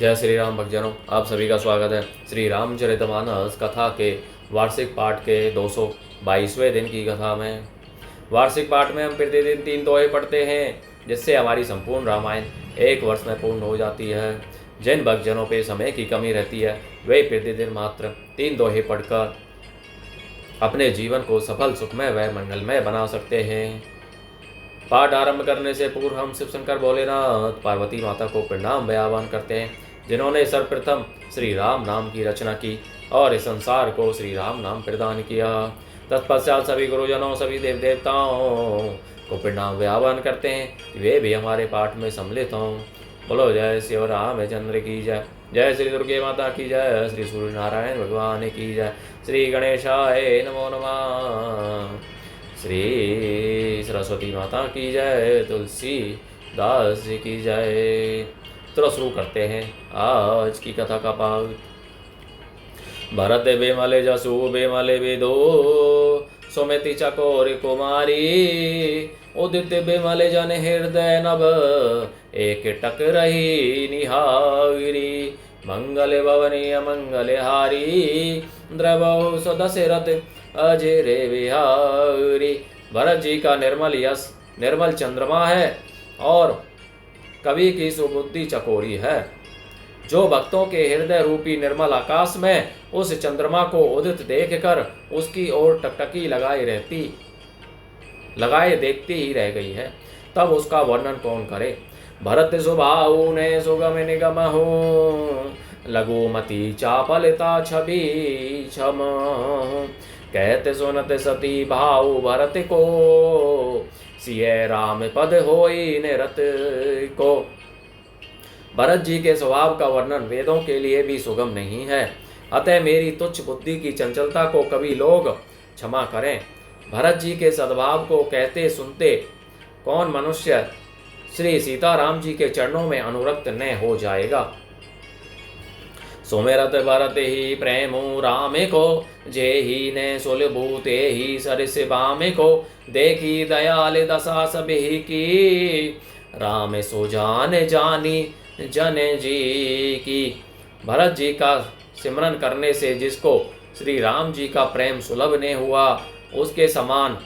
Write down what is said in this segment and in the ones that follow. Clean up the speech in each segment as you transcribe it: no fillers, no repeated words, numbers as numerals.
जय श्री राम भक्तजनों, आप सभी का स्वागत है। श्री रामचरितमानस कथा के वार्षिक पाठ के 222वें दिन की कथा में। वार्षिक पाठ में हम प्रतिदिन 3 दोहे पढ़ते हैं, जिससे हमारी संपूर्ण रामायण 1 वर्ष में पूर्ण हो जाती है। जिन भक्तजनों पे समय की कमी रहती है, वे प्रतिदिन मात्र 3 दोहे पढ़कर अपने जीवन को सफल, सुखमय व मंगलमय बना सकते हैं। पाठ आरंभ करने से पूर्व हम शिव शंकर भोलेनाथ पार्वती माता को प्रणाम व आह्वान करते हैं, जिन्होंने सर्वप्रथम श्री राम नाम की रचना की और इस संसार को श्री राम नाम प्रदान किया। तत्पश्चात सभी गुरुजनों, सभी देव देवताओं को प्रणाम व आह्वान करते हैं कि वे भी हमारे पाठ में सम्मिलित हों। बोलो जय शिव रामचंद्र की जय। जय श्री दुर्गे माता की जय। श्री सूर्य नारायण भगवान की जय। श्री गणेशाय नमो नमः। श्री सरस्वती माता की जय। तुलसी दास जी की जय। तो शुरू करते हैं आज की कथा का पाठ। भरत बेमले जसु बेमले वेदो सुमति चकोर कुमारी उदित बेमले जन हृदय नभ एक टक रही निहारी मंगल भवनी अमंगल हारी द्रवौ सदशरथ अजय रे विहारी। भरत जी का निर्मल यश निर्मल चंद्रमा है और कवि की सुबुद्धि चकोरी है, जो भक्तों के हृदय रूपी निर्मल आकाश में उस चंद्रमा को उदित देखकर उसकी ओर टकटकी लगाए देखती ही रह गई है। तब उसका वर्णन कौन करे। भरत सुभाऊ ने सुगम निगम हो लघुमती चापलता छवि छम कहते सुनते सती भाऊ भरत को सिय राम पद होई निरत को। भरत जी के स्वभाव का वर्णन वेदों के लिए भी सुगम नहीं है, अतः मेरी तुच्छ बुद्धि की चंचलता को कवि लोग क्षमा करें। भरत जी के सद्भाव को कहते सुनते कौन मनुष्य श्री सीताराम जी के चरणों में अनुरक्त न हो जाएगा। सुमिरत भरत ही प्रेमु रामे को जे ही ने सुलभूते ही सरस बामे को देखी दयाल दशा सभी की राम सो जान जानी जन जी की। भरत जी का सिमरन करने से जिसको श्री राम जी का प्रेम सुलभ ने हुआ, उसके समान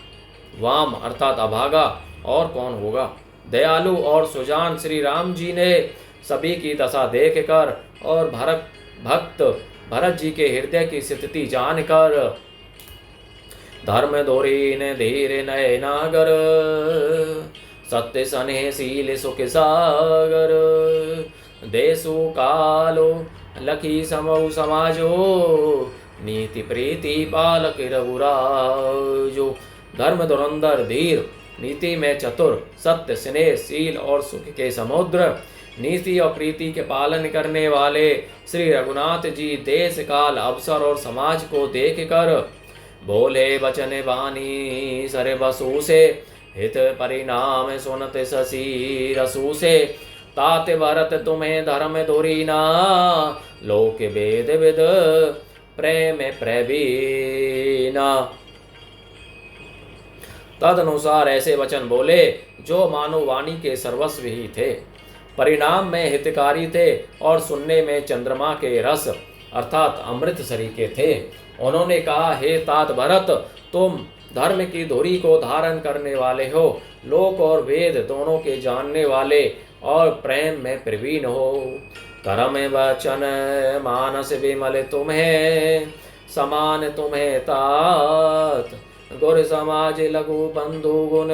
वाम अर्थात अभागा और कौन होगा। दयालु और सुजान श्री राम जी ने सभी की दशा देखकर और भक्त भरत जी के हृदय की स्थिति जानकर धर्म धोरी ने धीर नय नागर सत्य सने शील सुख सागर देशु कालो लखी समऊ समाजो नीति प्रीति पालक रघुराजो। धर्म धुरंधर धीर, नीति में चतुर, सत्य स्नेह शील और सुख के समुद्र, नीति और प्रीति के पालन करने वाले श्री रघुनाथ जी देश काल अवसर और समाज को देखकर बोले वचन वाणी सर बसु से हित परिणाम सुनत शशि रसु से तात भरत तुम्हें धर्म धुरीना लोक वेद विद प्रेम प्रवीणा। तदनुसार ऐसे वचन बोले जो मानो वाणी के सर्वस्व ही थे, परिणाम में हितकारी थे और सुनने में चंद्रमा के रस अर्थात अमृत सरीखे थे। उन्होंने कहा, हे तात भरत, तुम धर्म की धुरी को धारण करने वाले हो, लोक और वेद दोनों के जानने वाले और प्रेम में प्रवीण हो। कर्म वचन मानस विमल तुम्हें समान तुम्हें तात गुर समाज लघु बंधु गुण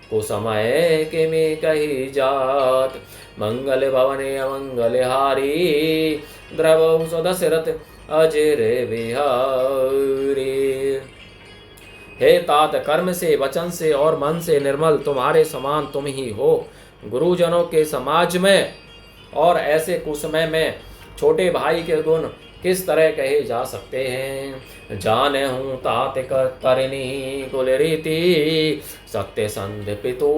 कुसमय के में कही जात मंगल भवने अमंगल हारी द्रव सदशरथ अजय विहारी। हे तात, कर्म से वचन से और मन से निर्मल तुम्हारे समान तुम ही हो। गुरुजनों के समाज में और ऐसे कुसमय में छोटे भाई के गुण किस तरह कहे जा सकते हैं। जाने हूँ तात करनी कुल रीति सत्य संध पितु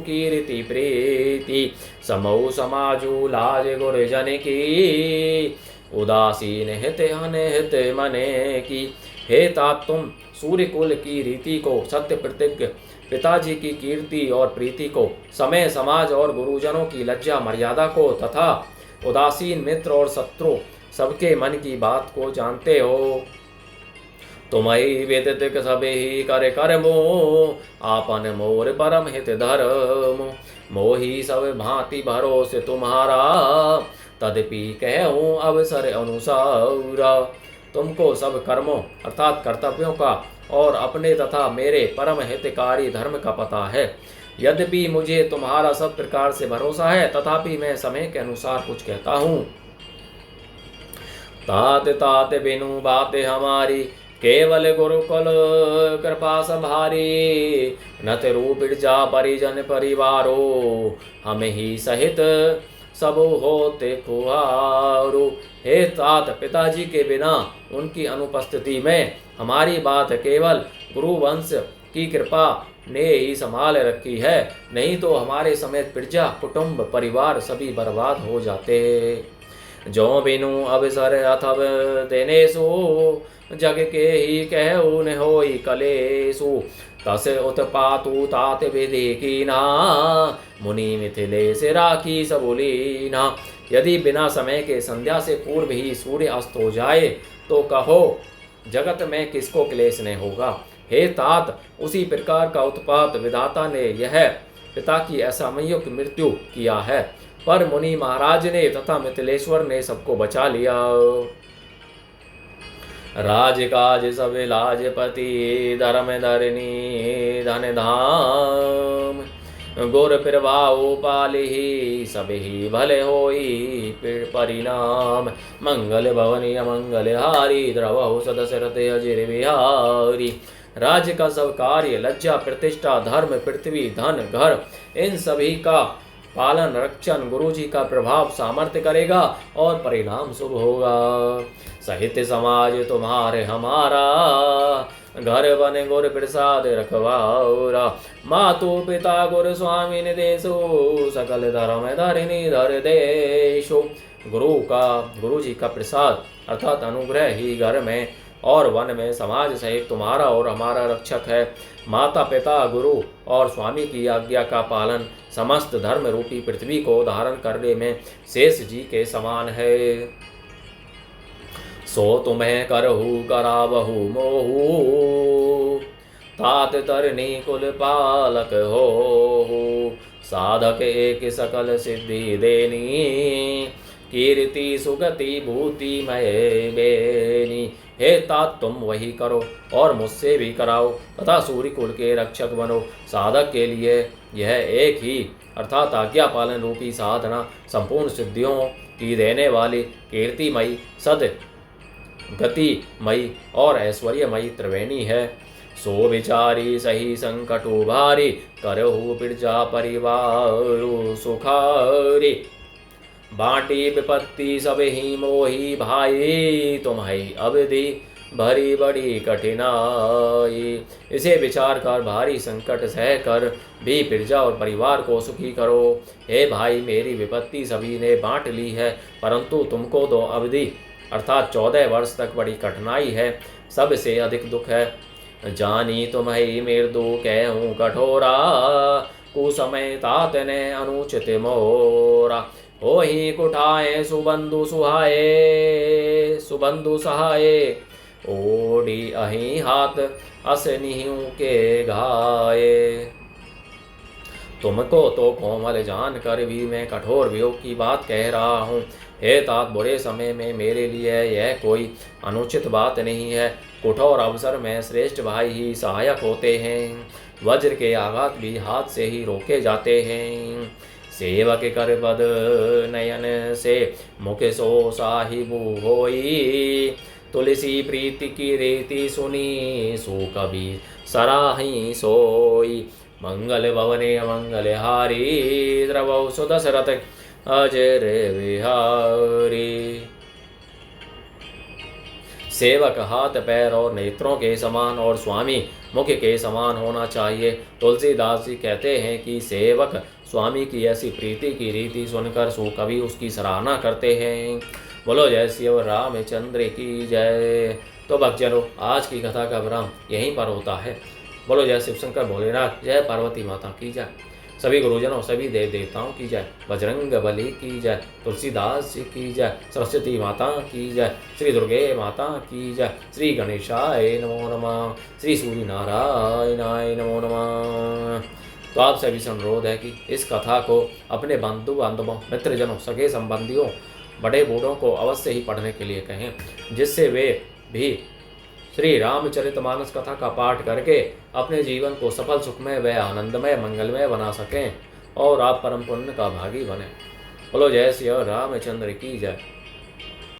की रीति प्रीति समऊ समाजु लाज गुरजन की उदासीन हित अनहित मने की। हे तात, तुम सूर्य कुल की रीति को, सत्य प्रतिज्ञ पिताजी की कीर्ति और प्रीति को, समय समाज और गुरुजनों की लज्जा मर्यादा को तथा उदासीन मित्र और शत्रु सबके मन की बात को जानते हो। तुम्हारी विदित सबे ही कर कर्मो, आपन मोर परम हित धर्म। मोही सब भांति भरोसे तुम्हारा, तदपि कहूँ अवसर अनुसार। तुमको सब कर्मों अर्थात कर्तव्यों का और अपने तथा मेरे परम हितकारी धर्म का पता है। यद्यपि मुझे तुम्हारा सब प्रकार से भरोसा है, तथापि मैं समय के अनुसार कुछ कहता हूँ। तात तात बिनु बातें हमारी, केवल गुरुकुल कृपा संभारी। नत रूप जा परिजन परिवारो, हम ही सहित सब होते खुआरो। हे तात, पिताजी के बिना उनकी अनुपस्थिति में हमारी बात केवल गुरुवंश की कृपा ने ही संभाल रखी है, नहीं तो हमारे समेत प्रजा कुटुंब परिवार सभी बर्बाद हो जाते। जो बिनु अवसर अथव देनेसु, जग के ही कहु न होई कलेसु। तस उत्पातु तात विधि कीना, मुनि मिथिले से राखी सबुलीना। यदि बिना समय के संध्या से पूर्व ही सूर्य अस्त हो जाए तो कहो, जगत में किसको क्लेश नहीं होगा। हे तात, उसी प्रकार का उत्पात विधाता ने यह पिता की असामयिक मृत्यु किया है, पर मुनि महाराज ने तथा मिथिलेश्वर ने सबको बचा लिया। राज काज सब लाजपति, धर्म धरनी धन धाम। गुर प्रभाव पालिहि, सब ही भले होई परिणाम। मंगल भवनी अमंगल हारी, द्रवहु सदशरथ अजिर बिहारी। राज्य का सब कार्य, लज्जा प्रतिष्ठा धर्म पृथ्वी धन घर, इन सभी का पालन रक्षण गुरुजी का प्रभाव सामर्थ्य करेगा और परिणाम शुभ होगा। साहित्य समाज तुम्हारे हमारा, घर बने गुरु प्रसाद रखवारा। मातु पिता गुरु स्वामी निदेशो, सकल धर्म धरिणी धर देशो। गुरु जी का प्रसाद अर्थात अनुग्रह ही घर में और वन में समाज सहित तुम्हारा और हमारा रक्षक है। माता पिता गुरु और स्वामी की आज्ञा का पालन समस्त धर्म रूपी पृथ्वी को धारण करने में शेष जी के समान है। सो तुम्हें करहु करावहु मोहु, तात तरनी कुल पालक हो। साधक एक सकल सिद्धि देनी, कीर्ति सुगति भूति मय बेनी। हे तात, तुम वही करो और मुझसे भी कराओ तथा सूर्य कुल के रक्षक बनो। साधक के लिए यह एक ही अर्थात आज्ञा पालन रूपी साधना संपूर्ण सिद्धियों की देने वाली कीर्तिमयी सद गतिमयी और ऐश्वर्यमयी त्रिवेणी है। सो विचारी सही संकटो भारी, करहु प्रजा परिवार सुखारी। बाटी विपत्ति सब ही मोही भाई, तुम्हारी अवधि भरी बड़ी कठिनाई। इसे विचार कर भारी संकट सह कर भी प्रजा और परिवार को सुखी करो। हे भाई, मेरी विपत्ति सभी ने बांट ली है, परंतु तुमको तो अवधि अर्थात 14 वर्ष तक बड़ी कठिनाई है, सबसे अधिक दुख है। जानी तुम्हें मृदु कहूँ कठोरा, कुसमय तात ने अनुचित मोरा। हो ही कुठाए सुबंधु सहाय, ओडी अही हाथ असनियों के घाये। तुमको तो कोमल जान कर भी मैं कठोर वियोग की बात कह रहा हूँ। हे तात, बुरे समय में मेरे लिए यह कोई अनुचित बात नहीं है। कठोर अवसर में श्रेष्ठ भाई ही सहायक होते हैं। वज्र के आघात भी हाथ से ही रोके जाते हैं। सेवक कर पद नयन से मुख सो साहिबु होई, तुलसी प्रीति की रीति सुनी सो कभी सराही सोई। मंगल भवने अमंगल हारी, द्रवौ सुदशरथ अजर विहारी। सेवक हाथ पैर और नेत्रों के समान और स्वामी मुख के समान होना चाहिए। तुलसीदास जी कहते हैं कि सेवक स्वामी की ऐसी प्रीति की रीति सुनकर सो कभी उसकी सराहना करते हैं। बोलो जय श्री रामचंद्र की जय। तो भक्तजनों, आज की कथा का विराम यहीं पर होता है। बोलो जय शिव शंकर भोलेनाथ, जय पार्वती माता की जय। सभी गुरुजनों, सभी देव देवताओं की जय। बजरंग बली की जय। तुलसीदास जी की जय। सरस्वती माता की जय। श्री दुर्गे माता की जय। श्री गणेशाय नमो नमः। श्री सूर्य नारायणाय नमो नमः। तो आप सभी से अनुरोध है कि इस कथा को अपने बंधु बांधवों, मित्रजनों, सगे संबंधियों, बड़े बूढ़ों को अवश्य ही पढ़ने के लिए कहें, जिससे वे भी श्री रामचरितमानस कथा का पाठ करके अपने जीवन को सफल, सुखमय व आनंदमय, मंगलमय बना सकें और आप परम पुण्य का भागी बने। बोलो जय श्री रामचंद्र की जय।